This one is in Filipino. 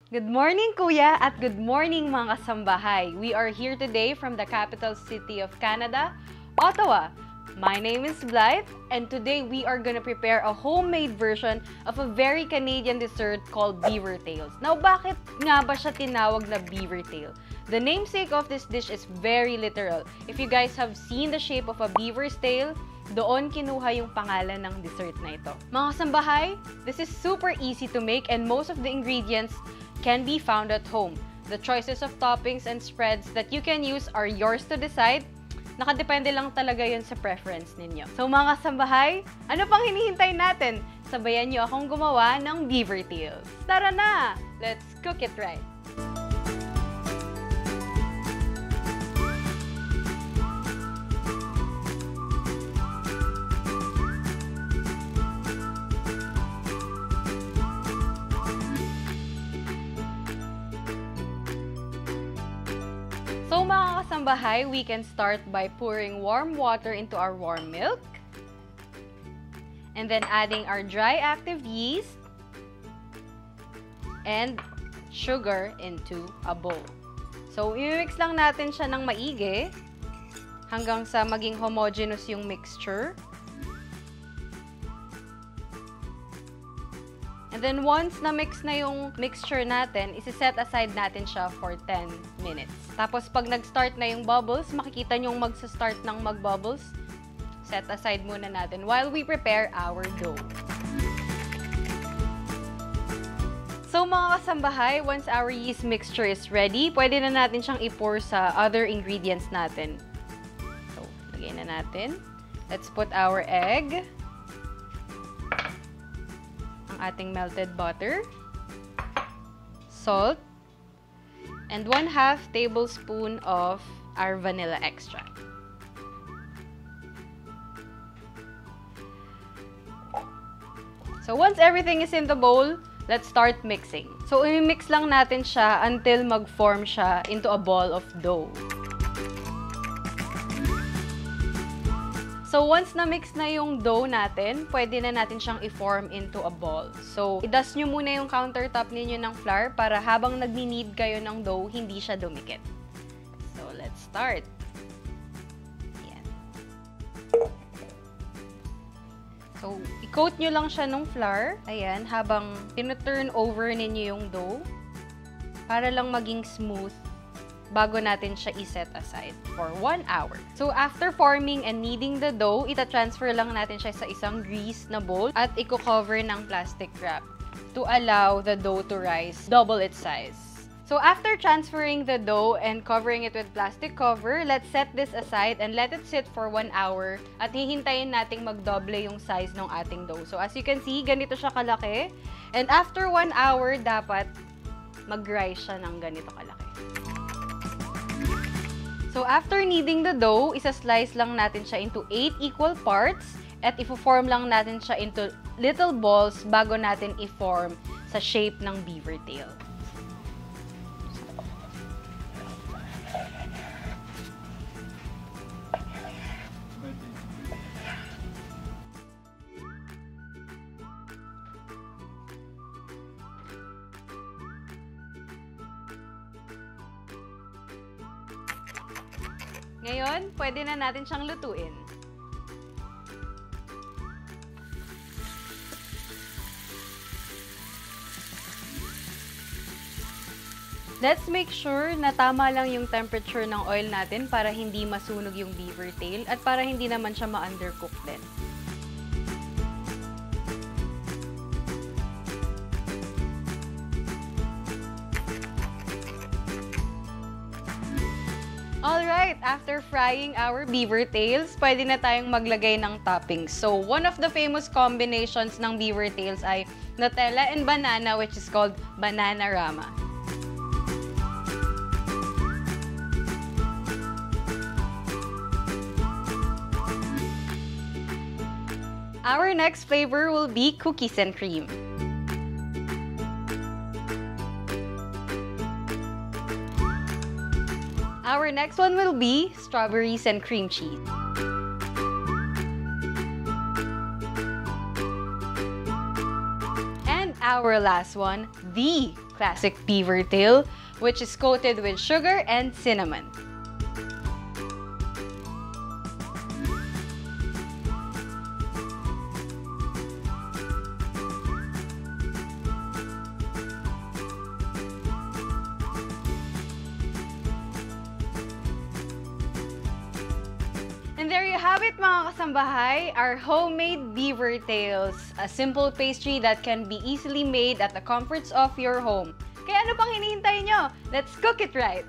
Good morning, Kuya, at good morning, mga kasambahay. We are here today from the capital city of Canada, Ottawa. My name is Blythe, and today we are gonna prepare a homemade version of a very Canadian dessert called beaver tails. Now, bakit nga ba siya tinawag na beaver tail? The namesake of this dish is very literal. If you guys have seen the shape of a beaver's tail, doon kinuha yung pangalan ng dessert na ito. Mga kasambahay, this is super easy to make and most of the ingredients can be found at home. The choices of toppings and spreads that you can use are yours to decide. Nakadepende lang talaga yun sa preference ninyo. So mga kasambahay, ano pang hinihintay natin? Sabayan niyo akong gumawa ng beaver tails. Tara na! Let's cook it right! So mga kasambahay, we can start by pouring warm water into our warm milk. And then adding our dry active yeast and sugar into a bowl. So i-mix lang natin siya ng maigi hanggang sa maging homogeneous yung mixture. And then once na-mix na yung mixture natin, isi-set aside natin siya for 10 minutes. Tapos pag nag-start na yung bubbles, makikita nyo magsa-start ng mag-bubbles, set aside muna natin while we prepare our dough. So mga kasambahay, once our yeast mixture is ready, pwede na natin siyang i-pour sa other ingredients natin. So, lagay na natin. Let's put our egg, ating melted butter, salt, and 1/2 tablespoon of our vanilla extract. So once everything is in the bowl, let's start mixing. So i-mix lang natin siya until mag-form siya into a ball of dough. So once na-mix na yung dough natin, pwede na natin siyang i-form into a ball. So i-dust nyo muna yung countertop ninyo ng flour para habang nagni-knead kayo ng dough, hindi siya dumikit. So let's start. Ayan. So i-coat nyo lang siya ng flour. Ayan, habang tinu-turn over ninyo yung dough para lang maging smooth bago natin siya i-set aside for 1 hour. So, after forming and kneading the dough, ita-transfer lang natin siya sa isang grease na bowl at i-cover ng plastic wrap to allow the dough to rise double its size. So, after transferring the dough and covering it with plastic cover, let's set this aside and let it sit for 1 hour at hihintayin nating magdoble yung size ng ating dough. So, as you can see, ganito siya kalaki. And after 1 hour, dapat mag-rise siya ng ganito kalaki. So, after kneading the dough, isa-slice lang natin siya into 8 equal parts at i-form lang natin siya into little balls bago natin i-form sa shape ng beaver tail. Ngayon, pwede na natin siyang lutuin. Let's make sure na tama lang yung temperature ng oil natin para hindi masunog yung beaver tail at para hindi naman siya ma-undercook din. Alright, after frying our beaver tails, pwede na tayong maglagay ng toppings. So, one of the famous combinations ng beaver tails ay Nutella and banana, which is called Bananarama. Our next flavor will be cookies and cream. Our next one will be strawberries and cream cheese. And our last one, the classic beaver tail, which is coated with sugar and cinnamon. And there you have it, mga kasambahay, our homemade beaver tails. A simple pastry that can be easily made at the comforts of your home. Kaya ano pang hinihintay nyo? Let's cook it right!